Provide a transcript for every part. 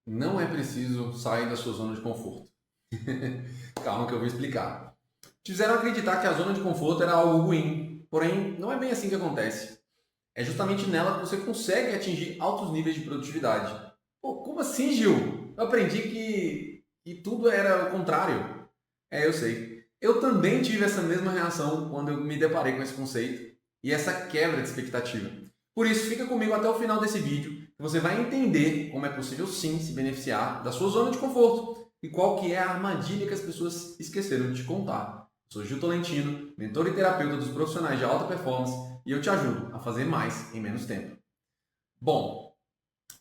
Não é preciso sair da sua zona de conforto. Calma que eu vou explicar. Te fizeram acreditar que a zona de conforto era algo ruim, porém não é bem assim que acontece. É justamente nela que você consegue atingir altos níveis de produtividade. Pô, como assim, Gil? Eu aprendi que tudo era o contrário. É, eu sei. Eu também tive essa mesma reação quando eu me deparei com esse conceito e essa quebra de expectativa. Por isso, fica comigo até o final desse vídeo, que você vai entender como é possível sim se beneficiar da sua zona de conforto e qual que é a armadilha que as pessoas esqueceram de te contar. Sou Gil Tolentino, mentor e terapeuta dos profissionais de alta performance e eu te ajudo a fazer mais em menos tempo. Bom,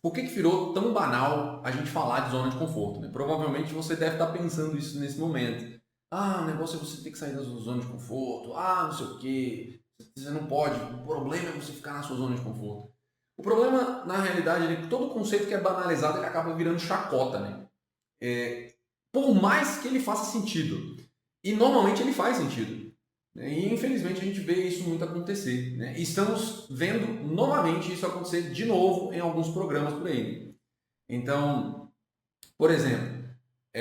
por que virou tão banal a gente falar de zona de conforto? Né? Provavelmente você deve estar pensando isso nesse momento. Ah, o negócio é você ter que sair da sua zona de conforto. Ah, não sei o quê. Você não pode. O problema é você ficar na sua zona de conforto. O problema, na realidade, é que todo conceito que é banalizado ele acaba virando chacota, né? Por mais que ele faça sentido. E normalmente ele faz sentido. Né? E infelizmente a gente vê isso muito acontecer. Né? E estamos vendo novamente isso acontecer de novo em alguns programas por aí. Então, por exemplo,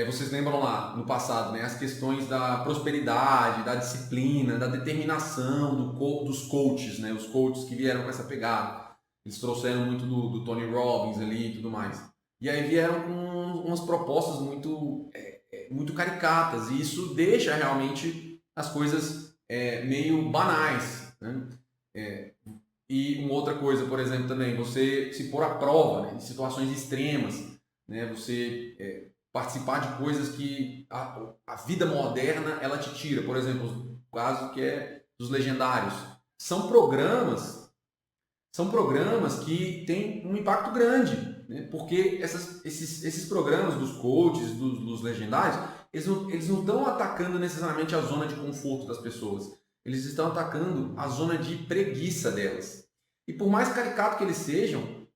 vocês lembram lá no passado, né, as questões da prosperidade, da disciplina, da determinação dos coaches, né, os coaches que vieram com essa pegada. Eles trouxeram muito do Tony Robbins ali e tudo mais. E aí vieram com umas propostas muito caricatas, e isso deixa realmente as coisas meio banais. Né? É, e uma outra coisa, por exemplo, também, você se pôr à prova, né, em situações extremas, né, você participar de coisas que a vida moderna ela te tira. Por exemplo, o caso que é dos legendários. São programas, são programas que têm um impacto grande, né, porque esses programas dos coaches, dos legendários, eles não estão atacando necessariamente a zona de conforto das pessoas. Eles estão atacando a zona de preguiça delas. E por mais caricato que eles sejam,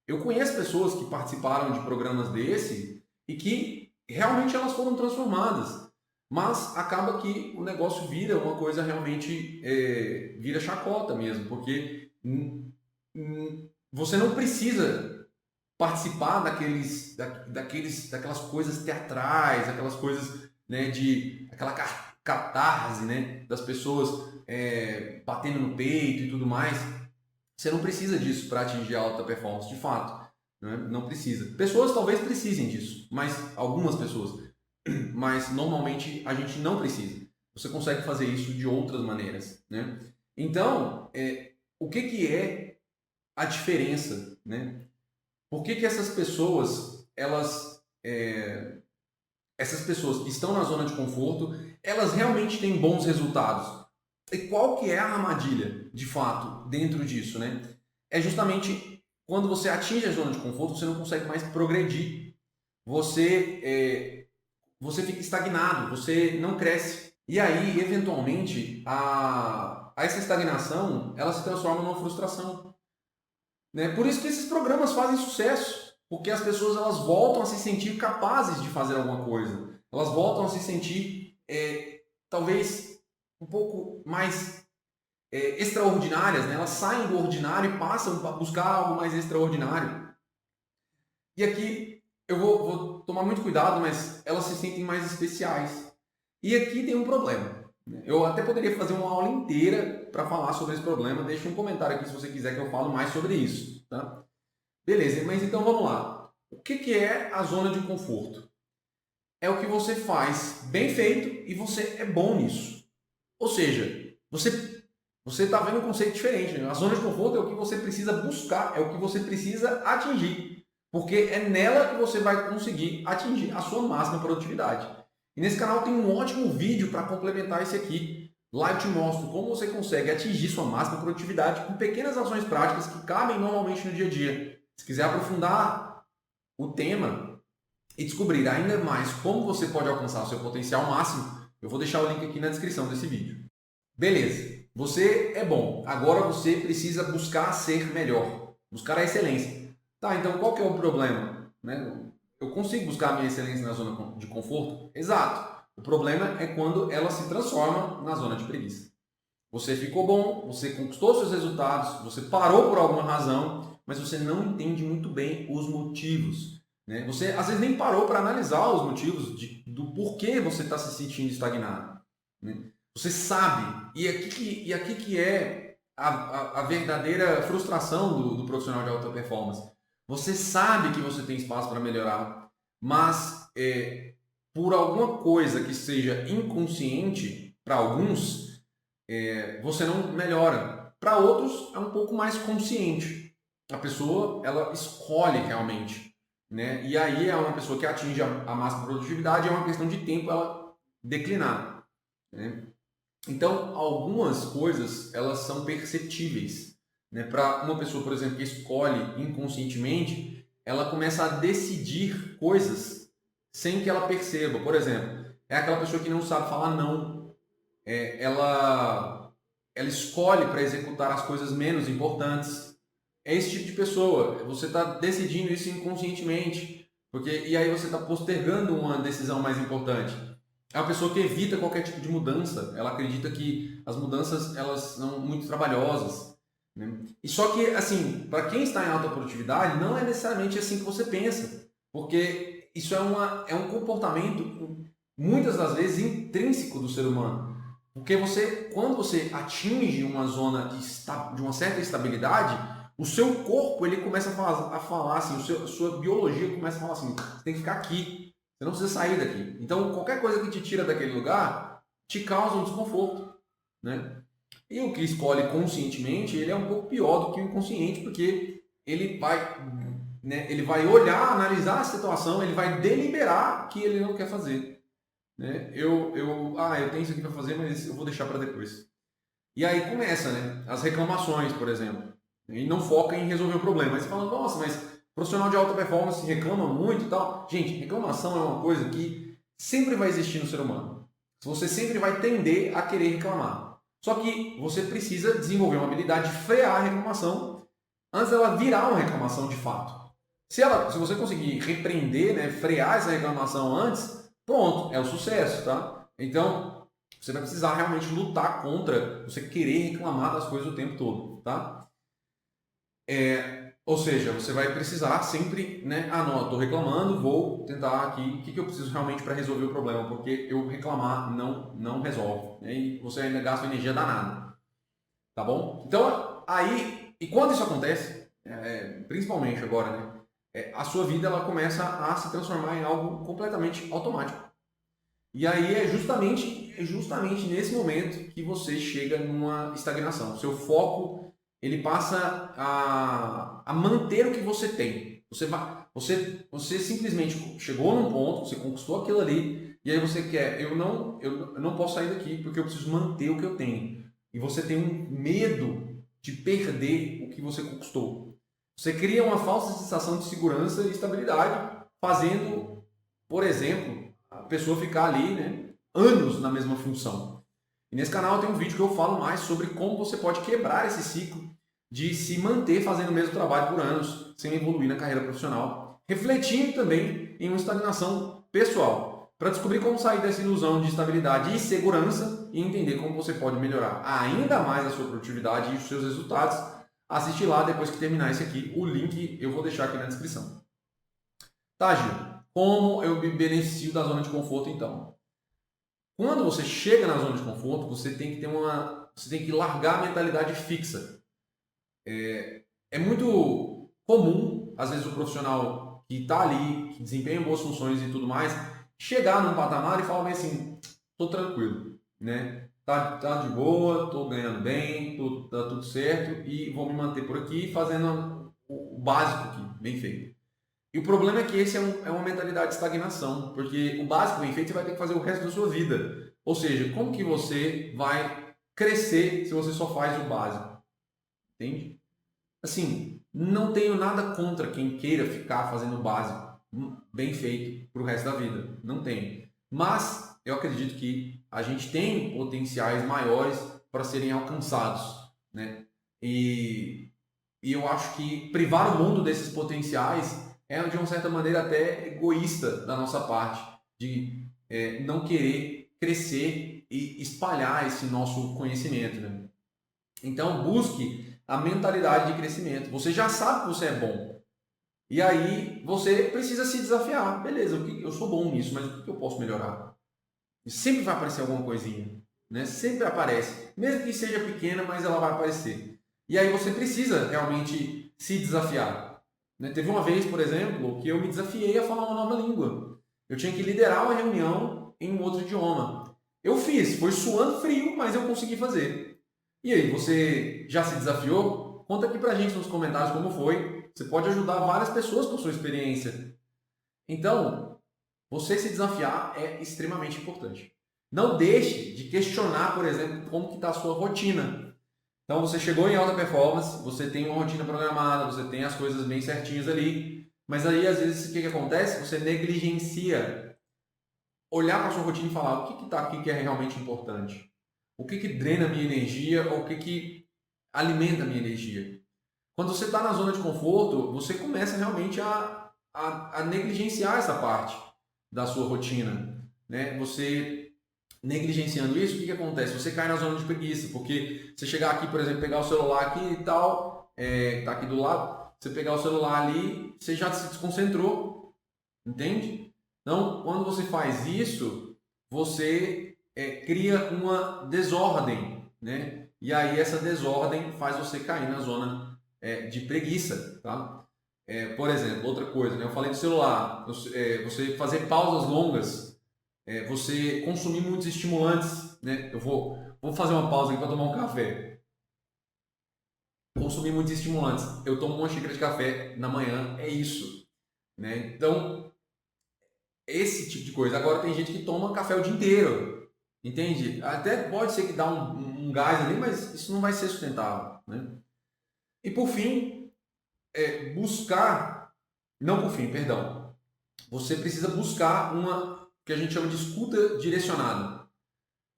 eu conheço pessoas que participaram de programas desse e que realmente elas foram transformadas. Mas acaba que o negócio vira uma coisa realmente, vira chacota mesmo, porque você não precisa participar daquelas coisas teatrais, aquelas coisas, né, de aquela catarse, né, das pessoas batendo no peito e tudo mais. Você não precisa disso para atingir a alta performance, de fato. Né? Não precisa. Pessoas talvez precisem disso, mas algumas pessoas. Mas normalmente a gente não precisa. Você consegue fazer isso de outras maneiras. Né? Então, o que é a diferença? Né? Por que essas pessoas, essas pessoas que estão na zona de conforto, elas realmente têm bons resultados? E qual que é a armadilha, de fato, dentro disso, né? É justamente quando você atinge a zona de conforto, você não consegue mais progredir. Você fica estagnado, você não cresce. E aí, eventualmente, essa estagnação, ela se transforma numa frustração. Né? Por isso que esses programas fazem sucesso, porque as pessoas elas voltam a se sentir capazes de fazer alguma coisa. Elas voltam a se sentir, talvez, um pouco mais extraordinárias, né? Elas saem do ordinário e passam para buscar algo mais extraordinário. E aqui eu vou tomar muito cuidado, mas elas se sentem mais especiais. E aqui tem um problema. Né? Eu até poderia fazer uma aula inteira para falar sobre esse problema. Deixa um comentário aqui se você quiser que eu fale mais sobre isso. Tá? Beleza, mas então vamos lá. O que é a zona de conforto? É o que você faz bem feito e você é bom nisso. Ou seja, você está vendo um conceito diferente. Né? A zona de conforto é o que você precisa buscar, é o que você precisa atingir. Porque é nela que você vai conseguir atingir a sua máxima produtividade. E nesse canal tem um ótimo vídeo para complementar esse aqui. Lá eu te mostro como você consegue atingir sua máxima produtividade com pequenas ações práticas que cabem normalmente no dia a dia. Se quiser aprofundar o tema e descobrir ainda mais como você pode alcançar o seu potencial máximo, eu vou deixar o link aqui na descrição desse vídeo. Beleza, você é bom, agora você precisa buscar ser melhor, buscar a excelência. Tá, então qual que é o problema? Né? Eu consigo buscar a minha excelência na zona de conforto? Exato. O problema é quando ela se transforma na zona de preguiça. Você ficou bom, você conquistou seus resultados, você parou por alguma razão, mas você não entende muito bem os motivos. né? Você às vezes nem parou para analisar os motivos do porquê você está se sentindo estagnado, né? Você sabe, e aqui que é a verdadeira frustração do profissional de alta performance. Você sabe que você tem espaço para melhorar, mas por alguma coisa que seja inconsciente para alguns, você não melhora. Para outros é um pouco mais consciente. A pessoa ela escolhe realmente, né? E aí é uma pessoa que atinge a máxima produtividade, é uma questão de tempo ela declinar, né? Então, algumas coisas elas são perceptíveis, né? Para uma pessoa, por exemplo, que escolhe inconscientemente, ela começa a decidir coisas sem que ela perceba. Por exemplo, é aquela pessoa que não sabe falar não. Ela escolhe para executar as coisas menos importantes. É esse tipo de pessoa. Você está decidindo isso inconscientemente, porque e aí você está postergando uma decisão mais importante. É uma pessoa que evita qualquer tipo de mudança. Ela acredita que as mudanças elas são muito trabalhosas, né? E só que, assim, para quem está em alta produtividade, não é necessariamente assim que você pensa, porque isso é um comportamento, muitas das vezes, intrínseco do ser humano. Porque quando você atinge uma zona de uma certa estabilidade, o seu corpo ele começa a falar assim, a sua biologia começa a falar assim, você tem que ficar aqui. Você não precisa sair daqui. Então, qualquer coisa que te tira daquele lugar te causa um desconforto, né? E o que escolhe conscientemente, ele é um pouco pior do que o inconsciente, porque ele vai, né, ele vai olhar, analisar a situação, ele vai deliberar que ele não quer fazer, né? Eu tenho isso aqui para fazer, mas eu vou deixar para depois. E aí começa, né? As reclamações, por exemplo. E não foca em resolver o problema. Aí você fala, nossa, mas profissional de alta performance reclama muito e tal. Gente, reclamação é uma coisa que sempre vai existir no ser humano. Você sempre vai tender a querer reclamar. Só que você precisa desenvolver uma habilidade de frear a reclamação antes dela virar uma reclamação de fato. Se você conseguir repreender, né, frear essa reclamação antes, pronto, é o sucesso, tá? Então, você vai precisar realmente lutar contra você querer reclamar das coisas o tempo todo, tá? Ou seja, você vai precisar sempre, né? Ah, não, eu estou reclamando, vou tentar aqui o que eu preciso realmente para resolver o problema, porque eu reclamar não resolve, né? E você ainda gasta energia danada, tá bom? Então, aí, e quando isso acontece, principalmente agora, né? A sua vida ela começa a se transformar em algo completamente automático. E aí é justamente nesse momento que você chega numa estagnação. O seu foco ele passa a manter o que você tem. Você simplesmente chegou num ponto, você conquistou aquilo ali, e aí você quer, eu não posso sair daqui porque eu preciso manter o que eu tenho. E você tem um medo de perder o que você conquistou. Você cria uma falsa sensação de segurança e estabilidade, fazendo, por exemplo, a pessoa ficar ali, né, anos na mesma função. E nesse canal tem um vídeo que eu falo mais sobre como você pode quebrar esse ciclo de se manter fazendo o mesmo trabalho por anos, sem evoluir na carreira profissional, refletindo também em uma estagnação pessoal, para descobrir como sair dessa ilusão de estabilidade e segurança e entender como você pode melhorar ainda mais a sua produtividade e os seus resultados. Assiste lá depois que terminar esse aqui, o link eu vou deixar aqui na descrição. Tá, Gil? Como eu me beneficio da zona de conforto então? Quando você chega na zona de conforto, você tem que você tem que largar a mentalidade fixa. É muito comum, às vezes, o profissional que está ali, que desempenha boas funções e tudo mais, chegar num patamar e falar bem assim, tô tranquilo, né? Tá de boa, tô ganhando bem, tá tudo certo e vou me manter por aqui fazendo o básico aqui, bem feito. E o problema é que esse é uma mentalidade de estagnação, porque o básico bem feito você vai ter que fazer o resto da sua vida. Ou seja, como que você vai crescer se você só faz o básico? Entende? Assim, não tenho nada contra quem queira ficar fazendo o básico bem feito para o resto da vida. Não tenho. Mas eu acredito que a gente tem potenciais maiores para serem alcançados, né? E eu acho que privar o mundo desses potenciais é, de uma certa maneira, até egoísta da nossa parte, de não querer crescer e espalhar esse nosso conhecimento, né? Então, busque a mentalidade de crescimento. Você já sabe que você é bom. E aí você precisa se desafiar. Beleza, eu sou bom nisso, mas o que eu posso melhorar? E sempre vai aparecer alguma coisinha, né? Sempre aparece. Mesmo que seja pequena, mas ela vai aparecer. E aí você precisa realmente se desafiar. Né? Teve uma vez, por exemplo, que eu me desafiei a falar uma nova língua. Eu tinha que liderar uma reunião em um outro idioma. Eu fiz, foi suando frio, mas eu consegui fazer. E aí, você já se desafiou? Conta aqui pra gente nos comentários como foi. Você pode ajudar várias pessoas com a sua experiência. Então, você se desafiar é extremamente importante. Não deixe de questionar, por exemplo, como que está a sua rotina. Então, você chegou em alta performance, você tem uma rotina programada, você tem as coisas bem certinhas ali, mas aí, às vezes, o que acontece? Você negligencia olhar para a sua rotina e falar o que está aqui que é realmente importante. O que drena a minha energia ou o que alimenta a minha energia. Quando você está na zona de conforto, você começa realmente a negligenciar essa parte da sua rotina. Né? Você negligenciando isso, o que acontece? Você cai na zona de preguiça, porque você chegar aqui, por exemplo, pegar o celular aqui e tal, tá aqui do lado, você pegar o celular ali, você já se desconcentrou, entende? Então, quando você faz isso, você cria uma desordem, né? E aí essa desordem faz você cair na zona de preguiça, tá? Por exemplo, outra coisa, né? Eu falei do celular, você fazer pausas longas, você consumir muitos estimulantes, né? Vou fazer uma pausa aqui para tomar um café. Consumir muitos estimulantes. Eu tomo uma xícara de café na manhã, é isso, né? Então, esse tipo de coisa. Agora tem gente que toma café o dia inteiro, entende? Até pode ser que dá um gás ali, mas isso não vai ser sustentável, né? E por fim, buscar, não por fim, perdão, você precisa buscar uma que a gente chama de escuta direcionada.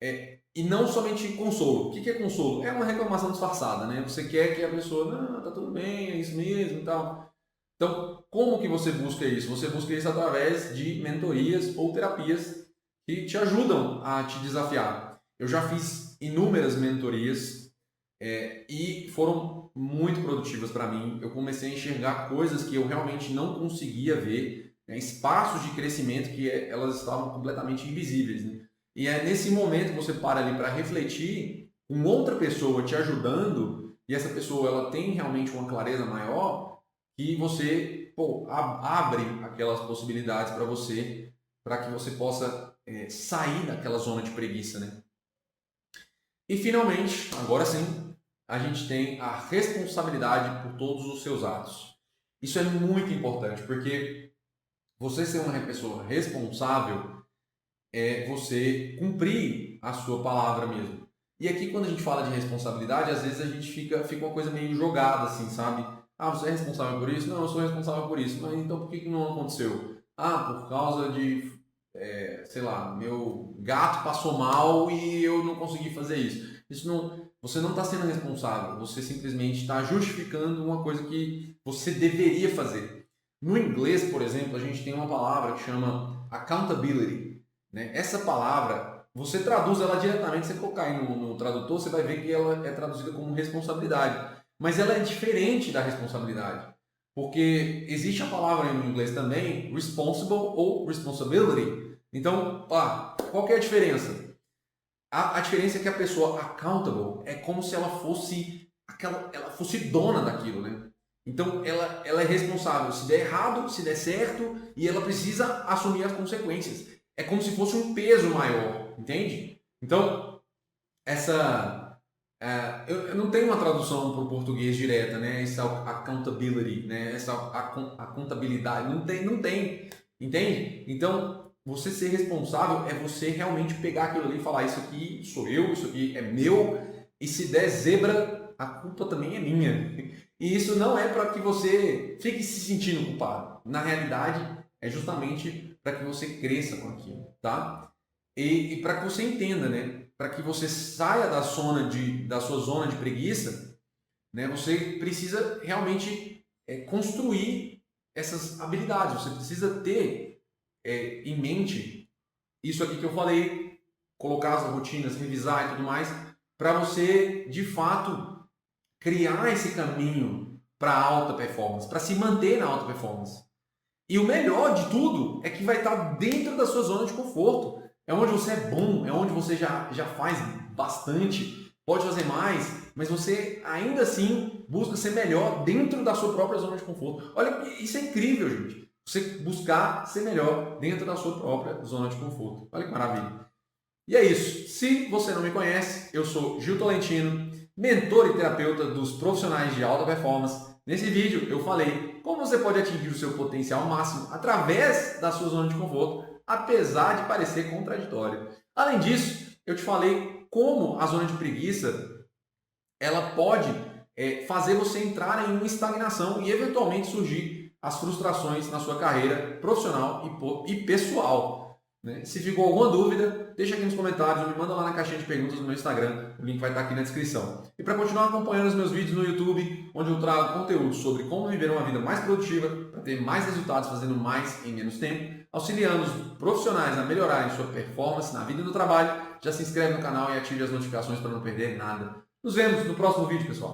E não somente consolo. O que é consolo? É uma reclamação disfarçada, né? Você quer que a pessoa, não, tá tudo bem, é isso mesmo e tal. Então, como que você busca isso? Você busca isso através de mentorias ou terapias que te ajudam a te desafiar. Eu já fiz inúmeras mentorias e foram muito produtivas para mim. Eu comecei a enxergar coisas que eu realmente não conseguia ver, né? Espaços de crescimento que elas estavam completamente invisíveis, né? E é nesse momento que você para ali para refletir, com outra pessoa te ajudando, e essa pessoa ela tem realmente uma clareza maior, que você abre aquelas possibilidades para que você possa sair daquela zona de preguiça, né? E finalmente, agora sim, a gente tem a responsabilidade por todos os seus atos. Isso é muito importante, porque você ser uma pessoa responsável é você cumprir a sua palavra mesmo. E aqui quando a gente fala de responsabilidade, às vezes a gente fica uma coisa meio jogada assim, sabe? Ah, você é responsável por isso? Não, eu sou responsável por isso. Mas então por que não aconteceu? Ah, por causa de, sei lá, meu gato passou mal e eu não consegui fazer isso. Isso não, você não está sendo responsável, você simplesmente está justificando uma coisa que você deveria fazer. No inglês, por exemplo, a gente tem uma palavra que chama accountability, né? Essa palavra, você traduz ela diretamente, você colocar aí no tradutor, você vai ver que ela é traduzida como responsabilidade. Mas ela é diferente da responsabilidade. Porque existe a palavra em inglês também, responsible ou responsibility. Então, qual que é a diferença? A diferença é que a pessoa accountable é como se ela fosse ela fosse dona daquilo, né? Então ela é responsável se der errado, se der certo, e ela precisa assumir as consequências. É como se fosse um peso maior, entende? Então eu não tenho uma tradução para o português direta, né? Essa accountability, né? Essa a contabilidade não tem, entende? Então você ser responsável é você realmente pegar aquilo ali e falar isso aqui sou eu, isso aqui é meu, e se der zebra, a culpa também é minha. E isso não é para que você fique se sentindo culpado. Na realidade, é justamente para que você cresça com aquilo, tá? E para que você entenda, né? Para que você saia da sua zona de preguiça, né? Você precisa realmente construir essas habilidades. Você precisa ter em mente isso aqui que eu falei, colocar as rotinas, revisar e tudo mais, para você de fato criar esse caminho para alta performance, para se manter na alta performance. E o melhor de tudo é que vai estar dentro da sua zona de conforto. É onde você é bom, é onde você já faz bastante, pode fazer mais, mas você ainda assim busca ser melhor dentro da sua própria zona de conforto. Olha, isso é incrível, gente. Você buscar ser melhor dentro da sua própria zona de conforto. Olha que maravilha. E é isso. Se você não me conhece, eu sou Gil Tolentino, mentor e terapeuta dos profissionais de alta performance. Nesse vídeo eu falei como você pode atingir o seu potencial máximo através da sua zona de conforto, apesar de parecer contraditório. Além disso, eu te falei como a zona de preguiça ela pode fazer você entrar em uma estagnação e eventualmente surgir as frustrações na sua carreira profissional e pessoal. Né? Se ficou alguma dúvida, deixa aqui nos comentários ou me manda lá na caixinha de perguntas no meu Instagram, o link vai estar aqui na descrição. E para continuar acompanhando os meus vídeos no YouTube, onde eu trago conteúdo sobre como viver uma vida mais produtiva, para ter mais resultados fazendo mais em menos tempo, auxiliando os profissionais a melhorarem sua performance na vida e no trabalho, já se inscreve no canal e ative as notificações para não perder nada. Nos vemos no próximo vídeo, pessoal.